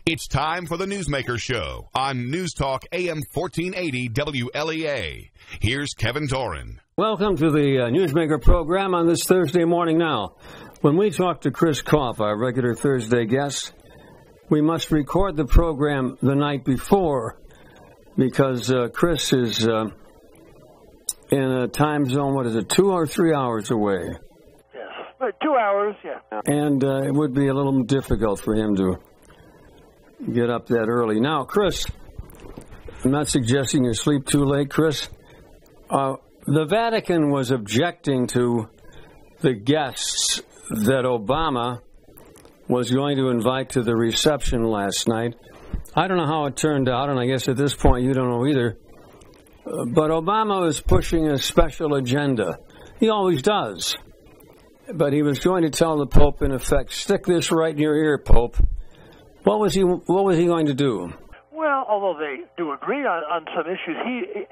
It's time for the Newsmaker Show on News Talk AM 1480 WLEA. Here's Kevin Doran. Welcome to the Newsmaker program on this Thursday morning now. When we talk to Chris Kopff, our regular Thursday guest, we must record the program the night before because Chris is in a time zone, 2 or 3 hours away? Yes, 2 hours, yeah. And it would be a little difficult for him to get up that early. Now, Chris, I'm not suggesting you sleep too late, Chris. The Vatican was objecting to the guests that Obama was going to invite to the reception last night. I don't know how it turned out, and I guess at this point you don't know either. But Obama was pushing a special agenda. He always does. But he was going to tell the Pope, in effect, stick this right in your ear, Pope. What was he going to do? Well, although they do agree on some issues,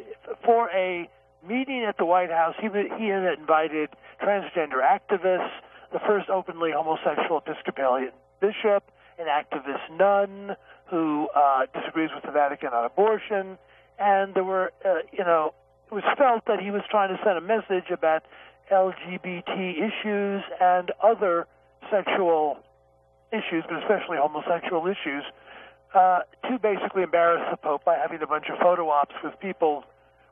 for a meeting at the White House, he had invited transgender activists, the first openly homosexual Episcopalian bishop, an activist nun who disagrees with the Vatican on abortion, and there were, it was felt that he was trying to send a message about LGBT issues and other sexual issues, but especially homosexual issues, to basically embarrass the Pope by having a bunch of photo ops with people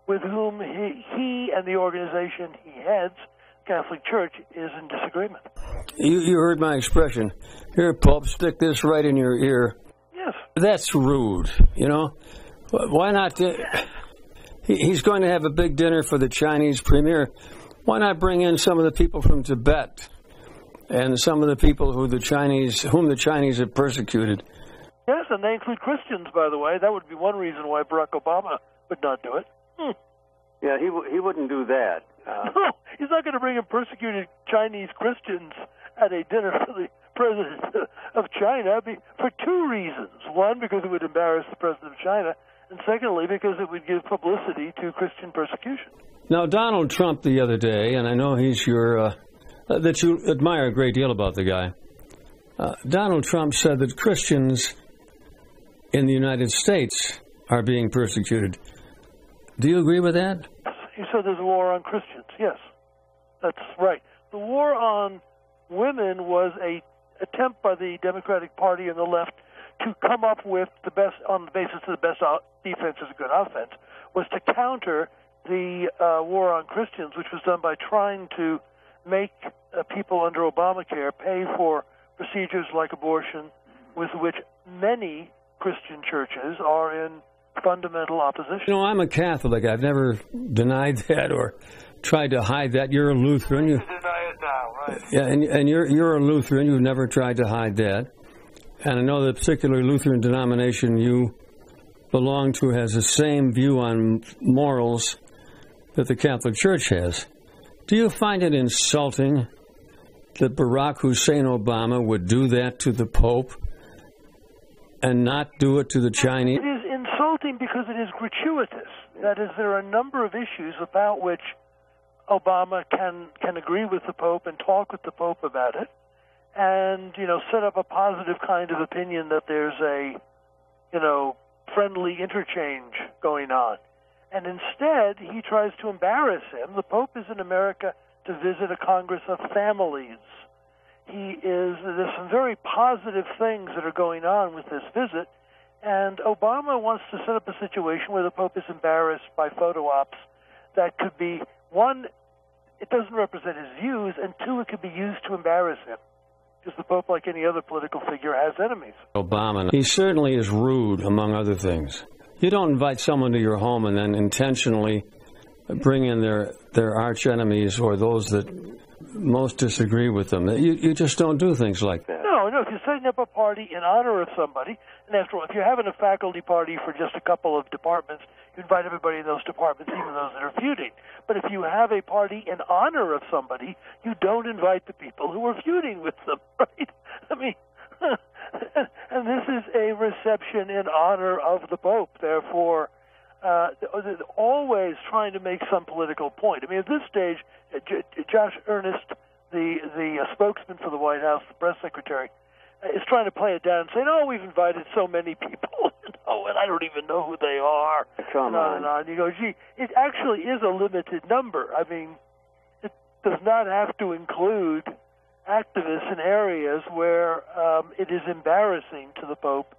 with whom he and the organization he heads, Catholic Church, is in disagreement. You heard my expression. Here, Pope, stick this right in your ear. Yes. That's rude, Why not? He's going to have a big dinner for the Chinese premier. Why not bring in some of the people from Tibet and some of the people whom the Chinese have persecuted? Yes, and they include Christians, by the way. That would be one reason why Barack Obama would not do it. Yeah, he wouldn't do that. No, he's not going to bring in persecuted Chinese Christians at a dinner for the president of China for two reasons. One, because it would embarrass the president of China, and secondly, because it would give publicity to Christian persecution. Now, Donald Trump the other day, and I know he's that you admire a great deal about the guy, Donald Trump said that Christians in the United States are being persecuted. Do you agree with that? He said there's a war on Christians. Yes, that's right. The war on women was an attempt by the Democratic Party and the left to come up with the best, on the basis of the best defense is a good offense, was to counter the war on Christians, which was done by trying to make people under Obamacare pay for procedures like abortion, with which many Christian churches are in fundamental opposition. I'm a Catholic. I've never denied that or tried to hide that. You're a Lutheran. You deny it now, right? Yeah, and you're a Lutheran. You've never tried to hide that. And I know the particular Lutheran denomination you belong to has the same view on morals that the Catholic Church has. Do you find it insulting that Barack Hussein Obama would do that to the Pope and not do it to the Chinese? It is insulting because it is gratuitous. That is, there are a number of issues about which Obama can agree with the Pope and talk with the Pope about it, and set up a positive kind of opinion that there's a friendly interchange going on. And instead, he tries to embarrass him. The Pope is in America to visit a Congress of families. There's some very positive things that are going on with this visit, and Obama wants to set up a situation where the Pope is embarrassed by photo ops that could be, one, it doesn't represent his views, and two, it could be used to embarrass him. Because the Pope, like any other political figure, has enemies. Obama, he certainly is rude, among other things. You don't invite someone to your home and then intentionally bring in their arch enemies or those that most disagree with them. You just don't do things like that. No, if you're setting up a party in honor of somebody, and after all, if you're having a faculty party for just a couple of departments, you invite everybody in those departments, even those that are feuding. But if you have a party in honor of somebody, you don't invite the people who are feuding with them, right? I mean, and this is a reception in honor of the Pope, therefore always trying to make some political point. I mean, at this stage, Josh Earnest, the spokesman for the White House, the press secretary, is trying to play it down and saying, "Oh, we've invited so many people, and I don't even know who they are." Come on. And on. You go, gee, it actually is a limited number. I mean, it does not have to include activists in areas where it is embarrassing to the Pope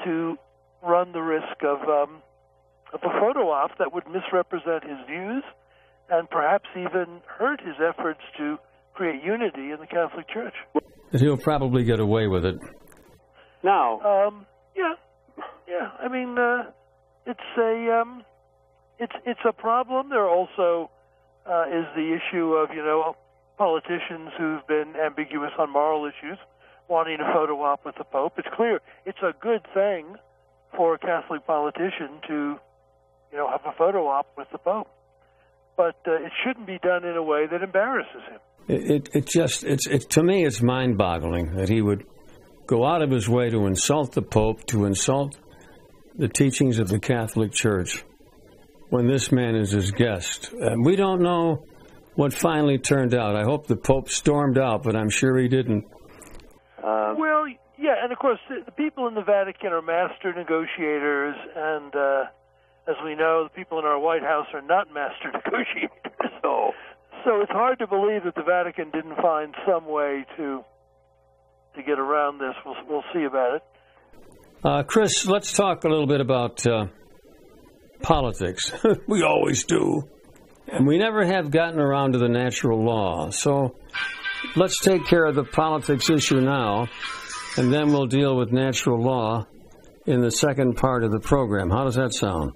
to run the risk of a photo op that would misrepresent his views and perhaps even hurt his efforts to create unity in the Catholic Church. He'll probably get away with it. Now, yeah. I mean, it's a problem. There also is the issue of politicians who've been ambiguous on moral issues wanting a photo op with the Pope. It's clear it's a good thing for a Catholic politician to have a photo op with the Pope, but it shouldn't be done in a way that embarrasses him. It to me, it's mind-boggling that he would go out of his way to insult the Pope, to insult the teachings of the Catholic Church, when this man is his guest. We don't know what finally turned out. I hope the Pope stormed out, but I'm sure he didn't. Well, yeah, and of course, the people in the Vatican are master negotiators, and as we know, the people in our White House are not master negotiators. So it's hard to believe that the Vatican didn't find some way to get around this. We'll see about it. Chris, let's talk a little bit about politics. We always do. And we never have gotten around to the natural law. So let's take care of the politics issue now, and then we'll deal with natural law in the second part of the program. How does that sound?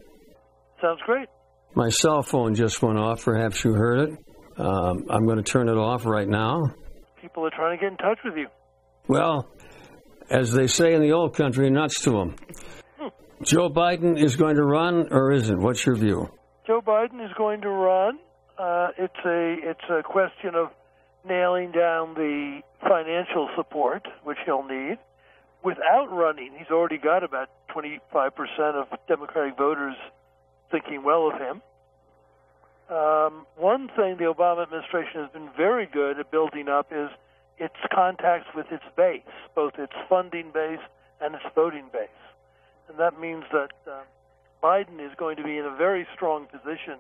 Sounds great. My cell phone just went off. Perhaps you heard it. I'm going to turn it off right now. People are trying to get in touch with you. Well, as they say in the old country, nuts to them. Joe Biden is going to run or isn't? What's your view? Joe Biden is going to run. It's a question of nailing down the financial support, which he'll need. Without running, he's already got about 25% of Democratic voters thinking well of him. One thing the Obama administration has been very good at building up is its contacts with its base, both its funding base and its voting base. And that means that Biden is going to be in a very strong position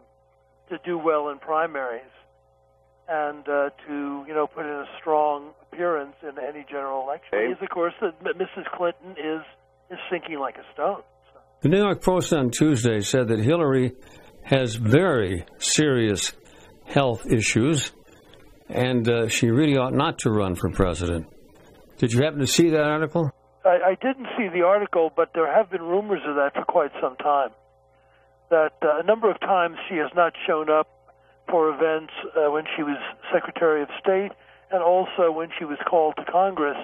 to do well in primaries and to put in a strong appearance in any general election. Okay. Is, of course, that Mrs. Clinton is sinking like a stone. So. The New York Post on Tuesday said that Hillary has very serious health issues, and she really ought not to run for president. Did you happen to see that article? I didn't see the article, but there have been rumors of that for quite some time, that a number of times she has not shown up for events when she was Secretary of State and also when she was called to Congress.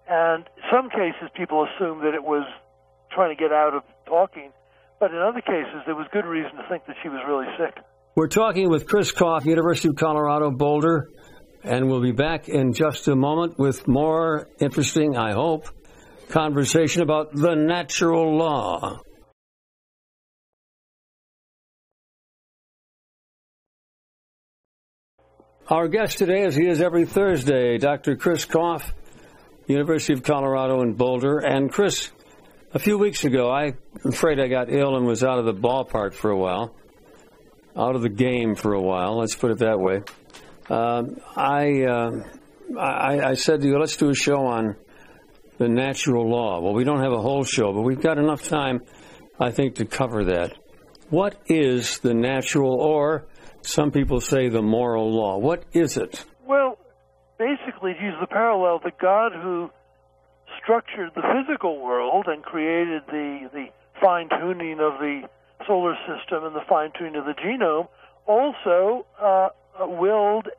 And in some cases, people assume that it was trying to get out of talking, but in other cases, there was good reason to think that she was really sick. We're talking with Chris Kopff, University of Colorado, Boulder, and we'll be back in just a moment with more interesting, I hope, conversation about the natural law. Our guest today, as he is every Thursday, Dr. Chris Kopff, University of Colorado in Boulder. And Chris, a few weeks ago, I'm afraid I got ill and was out of the ballpark for a while, out of the game for a while, let's put it that way. I said to you, let's do a show on the natural law. Well, we don't have a whole show, but we've got enough time, I think, to cover that. What is the natural, or some people say the moral law? What is it? Well, basically, to use the parallel, the God who structured the physical world and created the fine-tuning of the solar system and the fine-tuning of the genome also willed,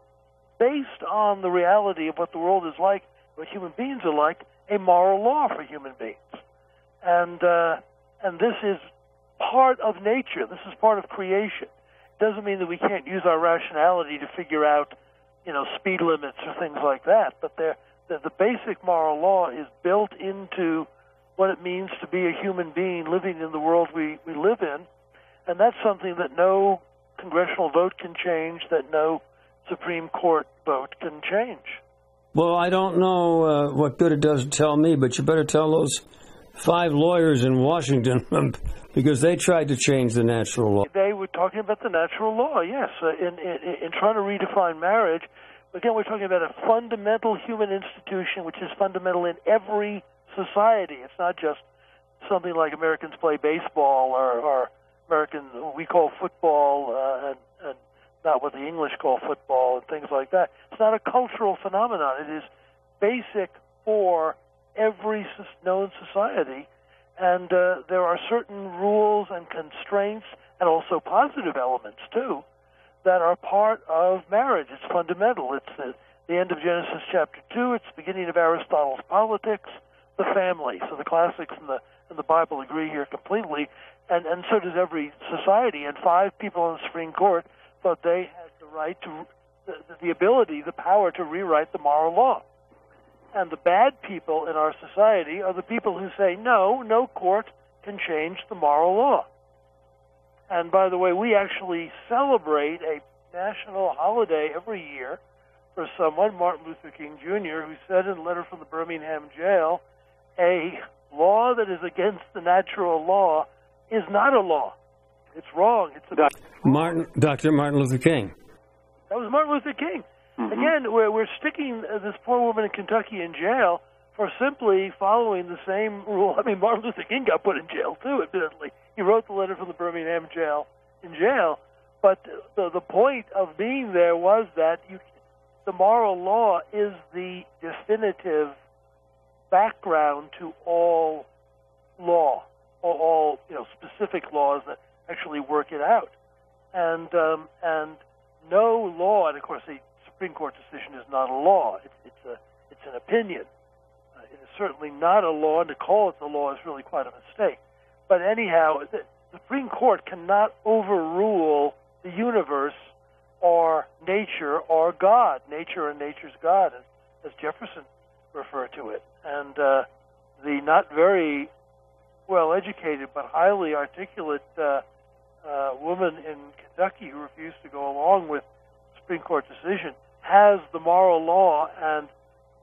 based on the reality of what the world is like, what human beings are like, a moral law for human beings. And this is part of nature. This is part of creation. It doesn't mean that we can't use our rationality to figure out, speed limits or things like that. But the basic moral law is built into what it means to be a human being living in the world we live in. And that's something that no congressional vote can change, that no Supreme Court vote can change. Well, I don't know what good it does to tell me, but you better tell those 5 lawyers in Washington because they tried to change the natural law. They were talking about the natural law, yes, in trying to redefine marriage. Again, we're talking about a fundamental human institution which is fundamental in every society. It's not just something like Americans play baseball or we call football and not what the English call football and things like that. It's not a cultural phenomenon. It is basic for every known society, and there are certain rules and constraints and also positive elements, too, that are part of marriage. It's fundamental. It's the end of Genesis chapter 2. It's the beginning of Aristotle's Politics, the family. So the classics and the Bible agree here completely, and so does every society. And 5 people on the Supreme Court thought they had the right to, the ability, the power to rewrite the moral law. And the bad people in our society are the people who say, no court can change the moral law. And by the way, we actually celebrate a national holiday every year for someone, Martin Luther King Jr., who said in a letter from the Birmingham jail, a law that is against the natural law is not a law. It's wrong. It's about Dr. Martin Luther King. That was Martin Luther King. Mm-hmm. Again, we're sticking this poor woman in Kentucky in jail for simply following the same rule. I mean, Martin Luther King got put in jail, too, admittedly. He wrote the letter from the Birmingham jail in jail. But the point of being there was that the moral law is the definitive background to all law, or all specific laws that actually work it out. And no law, and of course the Supreme Court decision is not a law. It's an opinion. It is certainly not a law, and to call it the law is really quite a mistake. But anyhow, the Supreme Court cannot overrule the universe or nature or God, nature and nature's God, as Jefferson referred to it. And the not very well-educated but highly articulate woman in Kentucky who refused to go along with the Supreme Court decision has the moral law and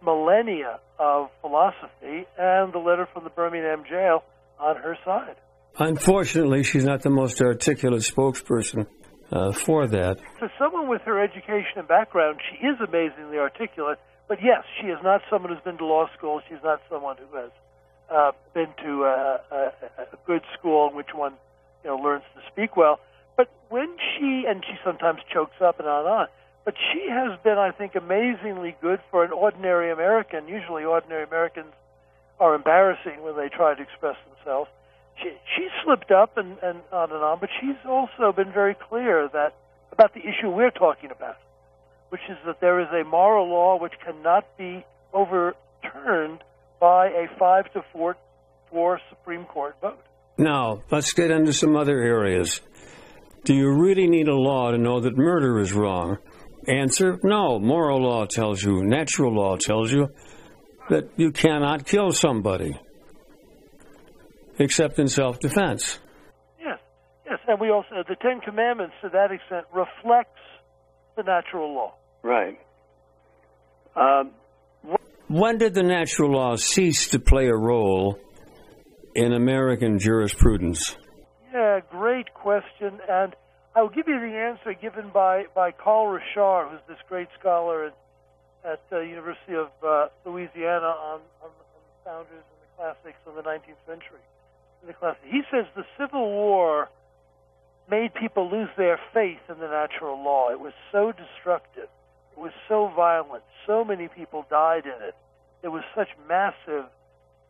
millennia of philosophy and the letter from the Birmingham jail on her side. Unfortunately, she's not the most articulate spokesperson for that. For someone with her education and background, she is amazingly articulate, but yes, she is not someone who's been to law school. She's not someone who has been to a good school in which one learns to speak well. But when she sometimes chokes up and on, but she has been, I think, amazingly good for an ordinary American. Usually ordinary Americans are embarrassing when they try to express themselves. She slipped up and on, but she's also been very clear about the issue we're talking about, which is that there is a moral law which cannot be overturned by a 5-4 Supreme Court vote. Now, let's get into some other areas. Do you really need a law to know that murder is wrong? Answer, no. Moral law tells you, natural law tells you that you cannot kill somebody except in self-defense. Yes, and we also, the Ten Commandments to that extent reflects the natural law. Right. When did the natural law cease to play a role in American jurisprudence? Yeah, great question, and I'll give you the answer given by Carl Richard, who's this great scholar at the University of Louisiana on the founders and the classics of the 19th century. He says the Civil War made people lose their faith in the natural law. It was so destructive. It was so violent. So many people died in it. There was such massive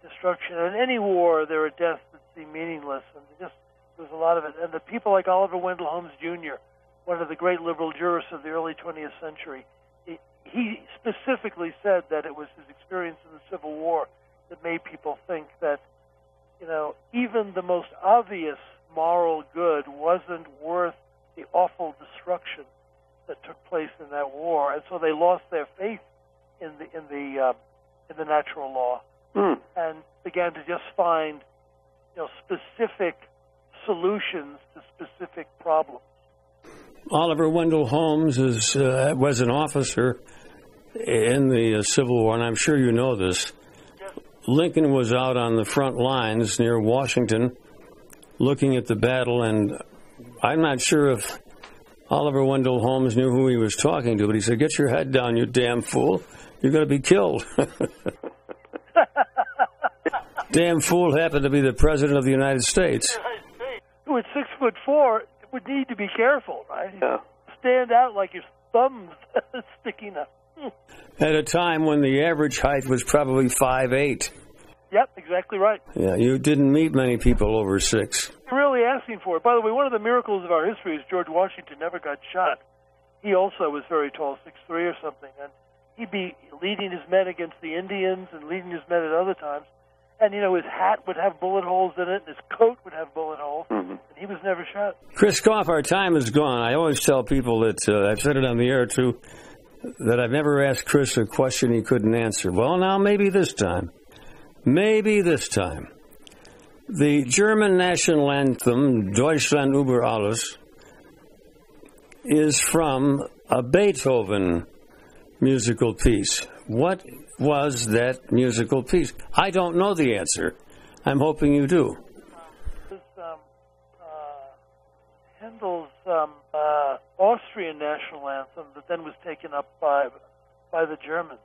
destruction. In any war, there are deaths that seem meaningless, and there was a lot of it. And the people like Oliver Wendell Holmes Jr., one of the great liberal jurists of the early 20th century, he specifically said that it was his experience in the Civil War that made people think that, even the most obvious moral good wasn't worth the awful destruction that took place in that war, and so they lost their faith in the natural law and began to just find specific solutions to specific problems. Oliver Wendell Holmes was an officer in the Civil War, and I'm sure you know this, Lincoln was out on the front lines near Washington looking at the battle, and I'm not sure if Oliver Wendell Holmes knew who he was talking to, but he said, "Get your head down, you damn fool. You're going to be killed." Damn fool happened to be the President of the United States. With 6'4", would need to be careful, right? Yeah. Stand out like your thumbs sticking up. At a time when the average height was probably 5'8". Yep, exactly right. Yeah, you didn't meet many people over 6. You're really asking for it. By the way, one of the miracles of our history is George Washington never got shot. He also was very tall, 6'3" or something, and he'd be leading his men against the Indians and leading his men at other times. And, you know, his hat would have bullet holes in it, and his coat would have bullet holes, and he was never shot. Chris Kopff, our time is gone. I always tell people that, I've said it on the air too, that I've never asked Chris a question he couldn't answer. Well, now maybe this time. Maybe this time. The German national anthem, Deutschland über alles, is from a Beethoven musical piece. What was that musical piece? I don't know the answer. I'm hoping you do. It was Handel's Austrian national anthem that then was taken up by the Germans.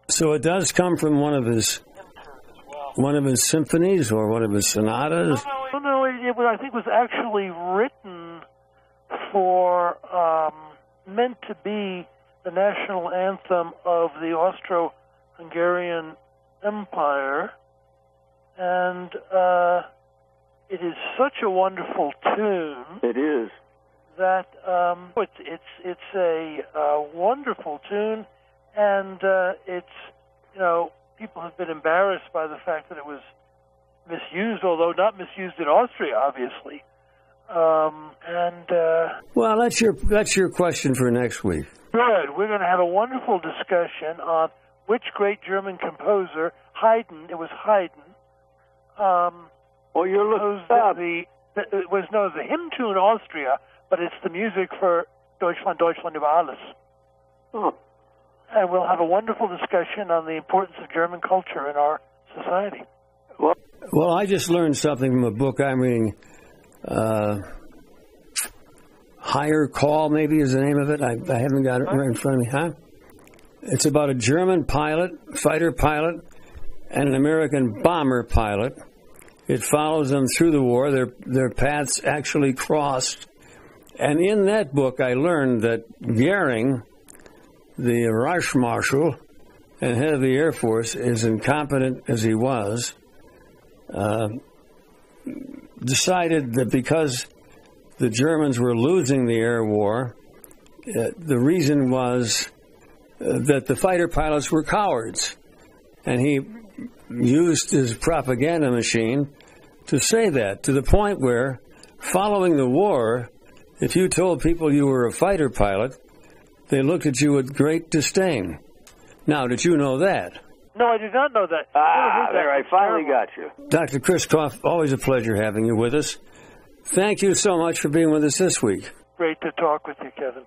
So it does come from one of his symphonies or one of his sonatas? No, I think it was actually written for, meant to be the national anthem of the Austro-Hungarian Empire, and it is such a wonderful tune. It is. That it's a wonderful tune, and it's, you know, people have been embarrassed by the fact that it was misused, although not misused in Austria, obviously. Well, that's your question for next week. Good. We're going to have a wonderful discussion on which great German composer, Haydn. It was Haydn. Well, you're looking it was known as the hymn tune Austria, but it's the music for Deutschland, Deutschland über alles. Oh. And we'll have a wonderful discussion on the importance of German culture in our society. Well, I just learned something from a book I'm reading. Higher Call, maybe, is the name of it. I haven't got it right in front of me. Huh? It's about a German pilot, fighter pilot, and an American bomber pilot. It follows them through the war. Their paths actually crossed. And in that book, I learned that Goering, the Reichsmarschall and head of the Air Force, as incompetent as he was, decided that because the Germans were losing the air war, the reason was that the fighter pilots were cowards. And he used his propaganda machine to say that, to the point where, following the war, if you told people you were a fighter pilot, they looked at you with great disdain. Now, did you know that? No, I did not know that. There, I finally got you. Dr. Chris Kopff, always a pleasure having you with us. Thank you so much for being with us this week. Great to talk with you, Kevin.